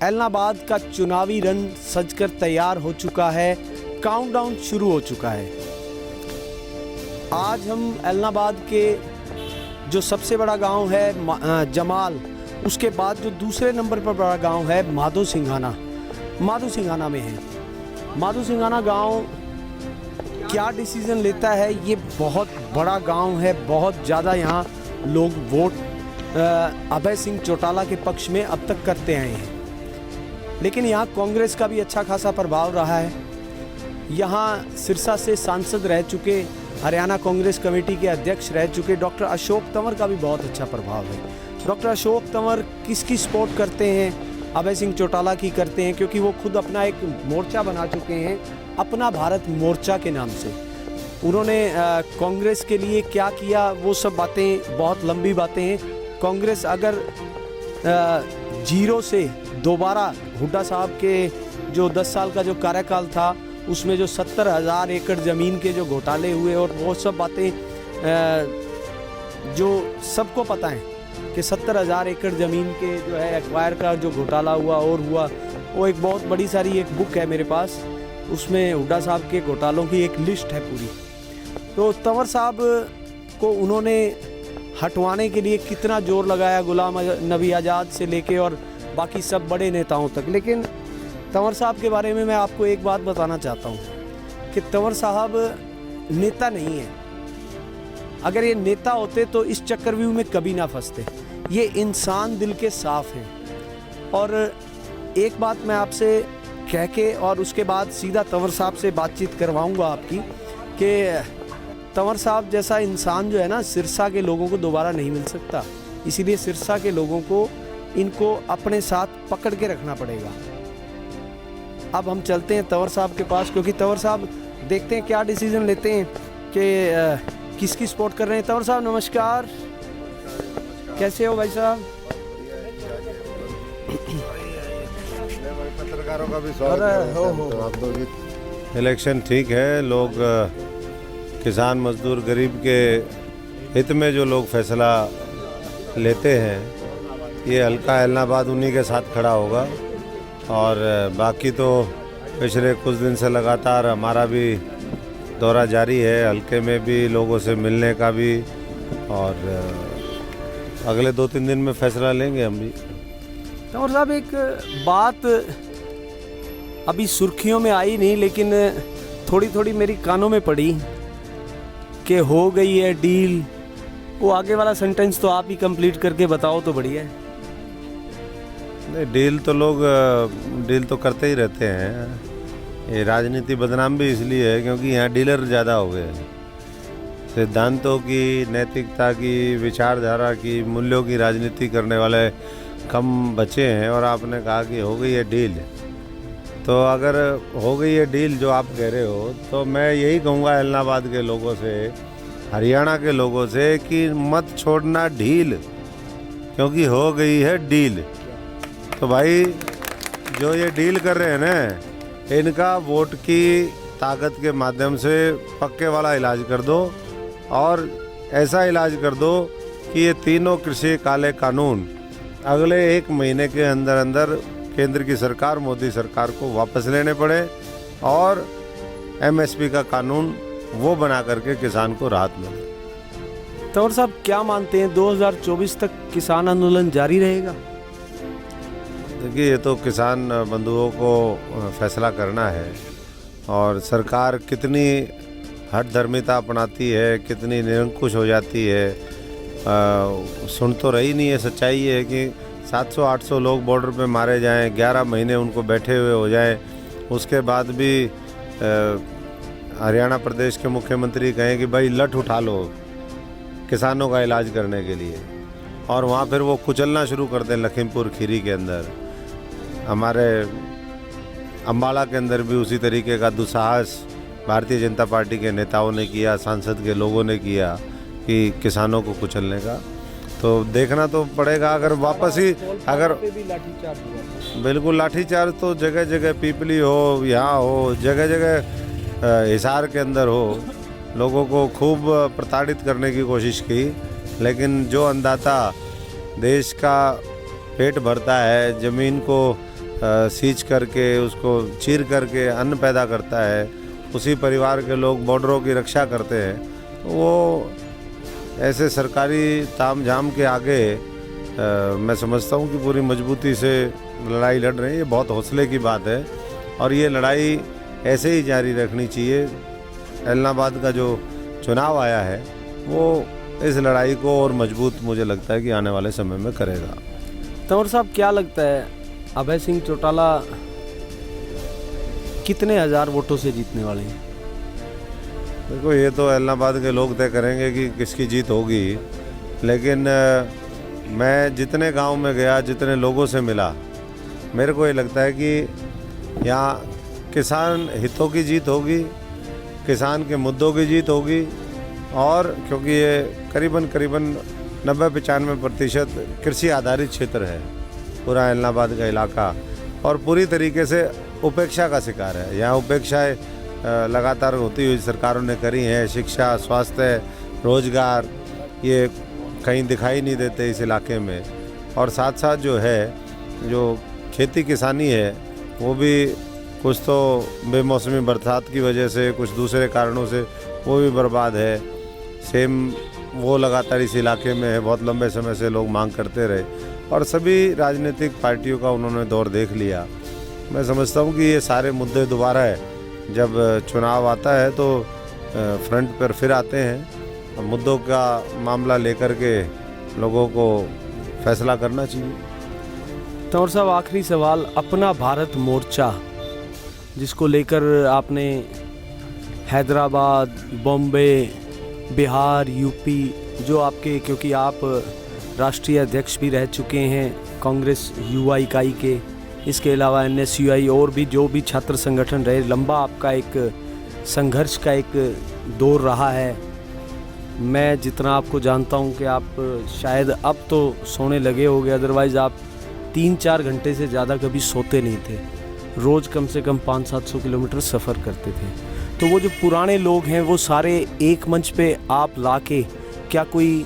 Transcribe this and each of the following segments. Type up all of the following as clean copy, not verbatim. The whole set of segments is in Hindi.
एलनाबाद का चुनावी रन सजकर तैयार हो चुका है, काउंटडाउन शुरू हो चुका है। आज हम एलनाबाद के जो सबसे बड़ा गांव है जमाल, उसके बाद जो दूसरे नंबर पर बड़ा गांव है माधो सिंघाना में है। माधो सिंघाना गांव क्या डिसीज़न लेता है, ये बहुत बड़ा गांव है, बहुत ज़्यादा यहाँ लोग वोट अभय सिंह चौटाला के पक्ष में अब तक करते आए हैं। लेकिन यहाँ कांग्रेस का भी अच्छा खासा प्रभाव रहा है। यहाँ सिरसा से सांसद रह चुके, हरियाणा कांग्रेस कमेटी के अध्यक्ष रह चुके डॉक्टर अशोक तंवर का भी बहुत अच्छा प्रभाव है। डॉक्टर अशोक तंवर किसकी सपोर्ट करते हैं? अभय सिंह चौटाला की करते हैं, क्योंकि वो खुद अपना एक मोर्चा बना चुके हैं, अपना भारत मोर्चा के नाम से। उन्होंने कांग्रेस के लिए क्या किया वो सब बातें बहुत लंबी बातें हैं। कांग्रेस अगर जीरो से दोबारा हुड्डा साहब के जो 10 साल का जो कार्यकाल था, उसमें जो 70,000 एकड़ ज़मीन के जो घोटाले हुए और वो सब बातें जो सबको पता है कि 70,000 एकड़ ज़मीन के जो है एक्वायर का जो घोटाला हुआ और हुआ, वो एक बहुत बड़ी सारी एक बुक है मेरे पास, उसमें हुड्डा साहब के घोटालों की एक लिस्ट है पूरी। तो तंवर साहब को उन्होंने हटवाने के लिए कितना जोर लगाया, गुलाम नबी आज़ाद से लेके और बाकी सब बड़े नेताओं तक। लेकिन तंवर साहब के बारे में मैं आपको एक बात बताना चाहता हूँ कि तंवर साहब नेता नहीं है। अगर ये नेता होते तो इस चक्रव्यूह में कभी ना फंसते। ये इंसान दिल के साफ हैं। और एक बात मैं आपसे कह के और उसके बाद सीधा तंवर साहब से बातचीत करवाऊंगा आपकी कि तंवर साहब जैसा इंसान जो है ना, सिरसा के लोगों को दोबारा नहीं मिल सकता। इसीलिए सिरसा के लोगों को इनको अपने साथ पकड़ के रखना पड़ेगा। अब हम चलते हैं तंवर साहब के पास, क्योंकि तंवर साहब देखते हैं क्या डिसीजन लेते हैं कि किसकी सपोर्ट कर रहे हैं। तंवर साहब नमस्कार, कैसे हो भाई साहब? पत्रकारों का भी स्वागत है। इलेक्शन ठीक है, लोग किसान मजदूर गरीब के हित में जो लोग फैसला लेते हैं, ये हल्का एलनाबाद उन्हीं के साथ खड़ा होगा। और बाकी तो पिछले कुछ दिन से लगातार हमारा भी दौरा जारी है, हल्के में भी लोगों से मिलने का भी, और अगले 2-3 दिन में फैसला लेंगे हम भी। तंवर साहब एक बात अभी सुर्खियों में आई नहीं, लेकिन थोड़ी थोड़ी मेरी कानों में पड़ी कि हो गई है डील। वो आगे वाला सेंटेंस तो आप ही कंप्लीट करके बताओ तो बढ़िया है। नहीं, डील तो करते ही रहते हैं। ये राजनीति बदनाम भी इसलिए है क्योंकि यहाँ डीलर ज़्यादा हो गए हैं। सिद्धांतों की, नैतिकता की, विचारधारा की, मूल्यों की राजनीति करने वाले कम बचे हैं। और आपने कहा कि हो गई है डील, तो अगर हो गई है डील जो आप कह रहे हो, तो मैं यही कहूँगा एलनाबाद के लोगों से, हरियाणा के लोगों से कि मत छोड़ना ढील, क्योंकि हो गई है डील। तो भाई जो ये डील कर रहे हैं ना, इनका वोट की ताकत के माध्यम से पक्के वाला इलाज कर दो, और ऐसा इलाज कर दो कि ये तीनों कृषि काले कानून अगले 1 महीने के अंदर अंदर केंद्र की सरकार, मोदी सरकार को वापस लेने पड़े, और एमएसपी का कानून वो बना करके किसान को राहत मिले। तंवर साहब क्या मानते हैं, 2024 तक किसान आंदोलन जारी रहेगा? देखिए, ये तो किसान बंधुओं को फैसला करना है, और सरकार कितनी हठधर्मिता अपनाती है, कितनी निरंकुश हो जाती है, सुन तो रही नहीं है। सच्चाई है कि 700-800 लोग बॉर्डर पे मारे जाएं, 11 महीने उनको बैठे हुए हो जाएं, उसके बाद भी हरियाणा प्रदेश के मुख्यमंत्री कहें कि भाई लठ उठा लो किसानों का इलाज करने के लिए, और वहाँ फिर वो कुचलना शुरू कर दें। लखीमपुर खीरी के अंदर, हमारे अम्बाला के अंदर भी उसी तरीके का दुस्साहस भारतीय जनता पार्टी के नेताओं ने किया, सांसद के लोगों ने किया कि किसानों को कुचलने का। तो देखना तो पड़ेगा। अगर वापस ही अगर बिल्कुल लाठीचार्ज तो जगह जगह, पीपली हो, यहाँ हो, जगह जगह हिसार के अंदर हो, लोगों को खूब प्रताड़ित करने की कोशिश की। लेकिन जो अन्नदाता देश का पेट भरता है, ज़मीन को सींच करके उसको चीर करके अन्न पैदा करता है, उसी परिवार के लोग बॉर्डरों की रक्षा करते हैं, तो वो ऐसे सरकारी तामझाम के आगे मैं समझता हूँ कि पूरी मजबूती से लड़ाई लड़ रहे हैं। ये बहुत हौसले की बात है और ये लड़ाई ऐसे ही जारी रखनी चाहिए। इलाहाबाद का जो चुनाव आया है वो इस लड़ाई को और मजबूत मुझे लगता है कि आने वाले समय में करेगा। तंवर साहब, क्या लगता है अभय सिंह चौटाला कितने हजार वोटों से जीतने वाले हैं? देखो, ये तो इलाहाबाद के लोग तय करेंगे कि किसकी जीत होगी, लेकिन मैं जितने गांव में गया, जितने लोगों से मिला, मेरे को ये लगता है कि यहाँ किसान हितों की जीत होगी, किसान के मुद्दों की जीत होगी। और क्योंकि ये करीबन 90-95% कृषि आधारित क्षेत्र है पूरा इलाहाबाद का इलाका, और पूरी तरीके से उपेक्षा का शिकार है। यहाँ उपेक्षाएँ लगातार होती हुई सरकारों ने करी हैं। शिक्षा, स्वास्थ्य, रोजगार ये कहीं दिखाई नहीं देते इस इलाके में। और साथ साथ जो खेती किसानी है वो भी कुछ तो बेमौसमी बरसात की वजह से, कुछ दूसरे कारणों से वो भी बर्बाद है। सेम वो लगातार इस इलाके में है, बहुत लंबे समय से लोग मांग करते रहे और सभी राजनीतिक पार्टियों का उन्होंने दौर देख लिया। मैं समझता हूँ कि ये सारे मुद्दे दोबारा है, जब चुनाव आता है तो फ्रंट पर फिर आते हैं और मुद्दों का मामला लेकर के लोगों को फैसला करना चाहिए। तंवर साहब, आखिरी सवाल, अपना भारत मोर्चा जिसको लेकर आपने हैदराबाद, बॉम्बे, बिहार, यूपी, जो आपके, क्योंकि आप राष्ट्रीय अध्यक्ष भी रह चुके हैं कांग्रेस युवा इकाई के, इसके अलावा NSUI और भी जो भी छात्र संगठन रहे, लंबा आपका एक संघर्ष का एक दौर रहा है। मैं जितना आपको जानता हूं कि आप शायद अब तो सोने लगे होंगे, अदरवाइज़ आप 3-4 घंटे से ज़्यादा कभी सोते नहीं थे। रोज़ कम से कम 500-700 किलोमीटर सफ़र करते थे। तो वो जो पुराने लोग हैं वो सारे एक मंच पे आप लाके क्या कोई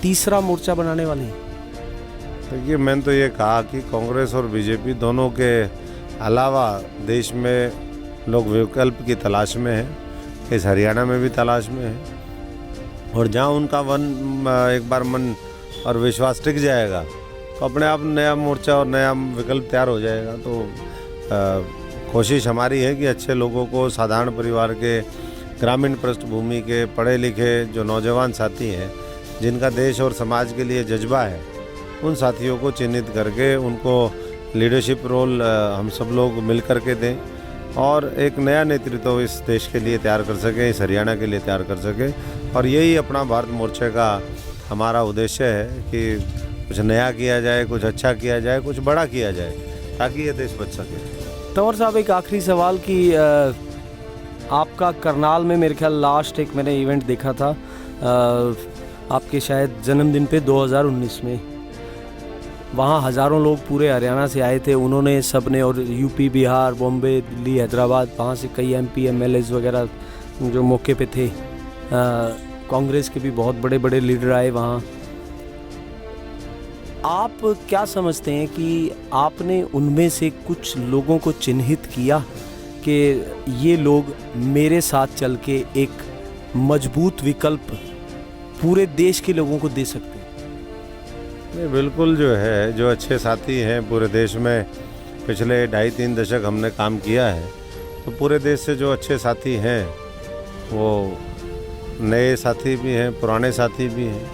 तीसरा मोर्चा बनाने वाले हैं? देखिए, मैंने तो ये कहा कि कांग्रेस और बीजेपी दोनों के अलावा देश में लोग विकल्प की तलाश में हैं। इस हरियाणा में भी तलाश में है, और जहाँ उनका एक बार मन और विश्वास टिक जाएगा तो अपने आप नया मोर्चा और नया विकल्प तैयार हो जाएगा। तो कोशिश हमारी है कि अच्छे लोगों को, साधारण परिवार के, ग्रामीण पृष्ठभूमि के, पढ़े लिखे जो नौजवान साथी हैं जिनका देश और समाज के लिए जज्बा है, उन साथियों को चिन्हित करके उनको लीडरशिप रोल हम सब लोग मिल कर के दें और एक नया नेतृत्व इस देश के लिए तैयार कर सकें, इस हरियाणा के लिए तैयार कर सकें। और यही अपना भारत मोर्चे का हमारा उद्देश्य है कि कुछ नया किया जाए, कुछ अच्छा किया जाए, कुछ बड़ा किया जाए, ताकि ये देश बच सके। तंवर साहब, एक आखिरी सवाल कि आपका करनाल में मेरे ख्याल लास्ट एक मैंने इवेंट देखा था आपके शायद जन्मदिन पे 2019 में, वहाँ हज़ारों लोग पूरे हरियाणा से आए थे। उन्होंने सब ने, और यूपी, बिहार, बॉम्बे, दिल्ली, हैदराबाद, वहाँ से कई MP MLAs वगैरह जो मौके पे थे, कांग्रेस के भी बहुत बड़े बड़े लीडर आए वहाँ। आप क्या समझते हैं कि आपने उनमें से कुछ लोगों को चिन्हित किया कि ये लोग मेरे साथ चल के एक मजबूत विकल्प पूरे देश के लोगों को दे सकते हैं? नहीं, बिल्कुल जो है, जो अच्छे साथी हैं पूरे देश में, पिछले 2.5-3 दशक हमने काम किया है, तो पूरे देश से जो अच्छे साथी हैं वो नए साथी भी हैं, पुराने साथी भी हैं,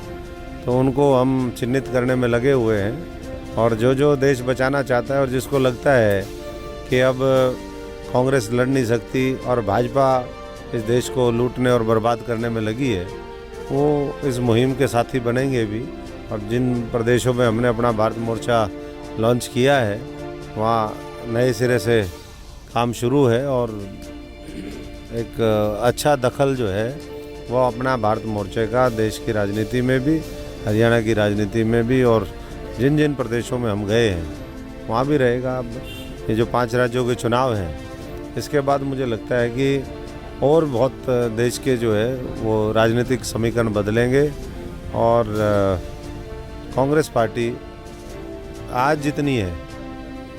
तो उनको हम चिन्हित करने में लगे हुए हैं। और जो देश बचाना चाहता है और जिसको लगता है कि अब कांग्रेस लड़ नहीं सकती और भाजपा इस देश को लूटने और बर्बाद करने में लगी है, वो इस मुहिम के साथी बनेंगे भी। और जिन प्रदेशों में हमने अपना भारत मोर्चा लॉन्च किया है, वहाँ नए सिरे से काम शुरू है और एक अच्छा दखल जो है वो अपना भारत मोर्चे का देश की राजनीति में भी, हरियाणा की राजनीति में भी, और जिन जिन प्रदेशों में हम गए हैं वहाँ भी रहेगा। अब ये जो 5 राज्यों के चुनाव हैं, इसके बाद मुझे लगता है कि और बहुत देश के जो है वो राजनीतिक समीकरण बदलेंगे और कांग्रेस पार्टी आज जितनी है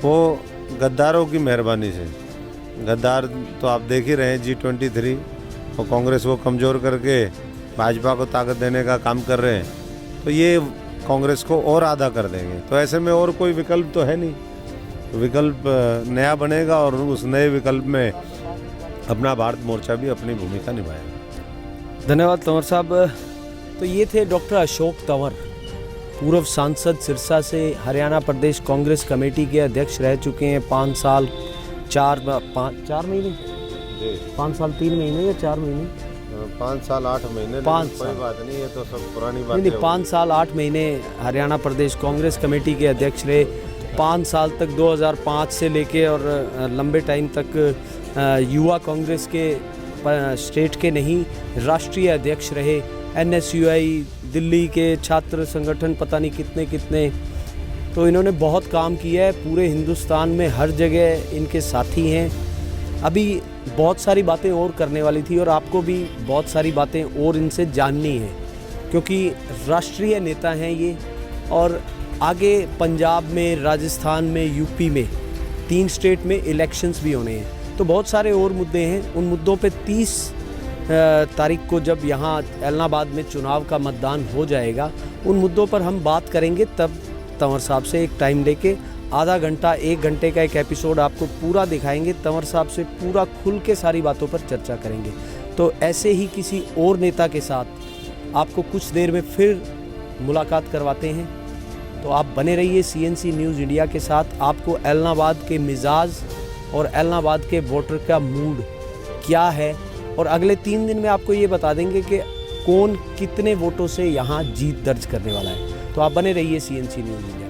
वो गद्दारों की मेहरबानी से। गद्दार तो आप देख ही रहे हैं G23 और कांग्रेस को कमज़ोर करके भाजपा को ताकत देने का काम कर रहे हैं, तो ये कांग्रेस को और आधा कर देंगे। तो ऐसे में और कोई विकल्प तो है नहीं, विकल्प नया बनेगा और उस नए विकल्प में अपना भारत मोर्चा भी अपनी भूमिका निभाएगा। धन्यवाद तंवर साहब। तो ये थे डॉक्टर अशोक तंवर, पूर्व सांसद सिरसा से, हरियाणा प्रदेश कांग्रेस कमेटी के अध्यक्ष रह चुके हैं 5 साल 4 महीने, 5 साल 3 महीने या 4 महीने, 5 साल 8 महीने। 5 कोई बात नहीं, ये तो सब पुरानी बात नहीं, 5 साल 8 महीने हरियाणा प्रदेश कांग्रेस कमेटी के अध्यक्ष रहे। 5 साल तक 2005 से लेके और लंबे टाइम तक युवा कांग्रेस के स्टेट के नहीं राष्ट्रीय अध्यक्ष रहे। NSUI दिल्ली के छात्र संगठन पता नहीं कितने कितने, तो इन्होंने बहुत काम किया है पूरे हिंदुस्तान में, हर जगह इनके साथी हैं। अभी बहुत सारी बातें और करने वाली थी और आपको भी बहुत सारी बातें और इनसे जाननी है, क्योंकि राष्ट्रीय नेता हैं ये, और आगे पंजाब में, राजस्थान में, यूपी में 3 स्टेट में इलेक्शंस भी होने हैं। तो बहुत सारे और मुद्दे हैं, उन मुद्दों पे 30 तारीख को जब यहाँ एलनाबाद में चुनाव का मतदान हो जाएगा, उन मुद्दों पर हम बात करेंगे। तब तंवर साहब से एक टाइम लेके आधा घंटा 1 घंटे का एक एपिसोड आपको पूरा दिखाएंगे, तंवर साहब से पूरा खुल के सारी बातों पर चर्चा करेंगे। तो ऐसे ही किसी और नेता के साथ आपको कुछ देर में फिर मुलाकात करवाते हैं। तो आप बने रहिए CNC न्यूज़ इंडिया के साथ। आपको एलनाबाद के मिजाज और एलनाबाद के वोटर का मूड क्या है, और अगले 3 दिन में आपको ये बता देंगे कि कौन कितने वोटों से यहाँ जीत दर्ज करने वाला है। तो आप बने रहिए CNC न्यूज़ इंडिया।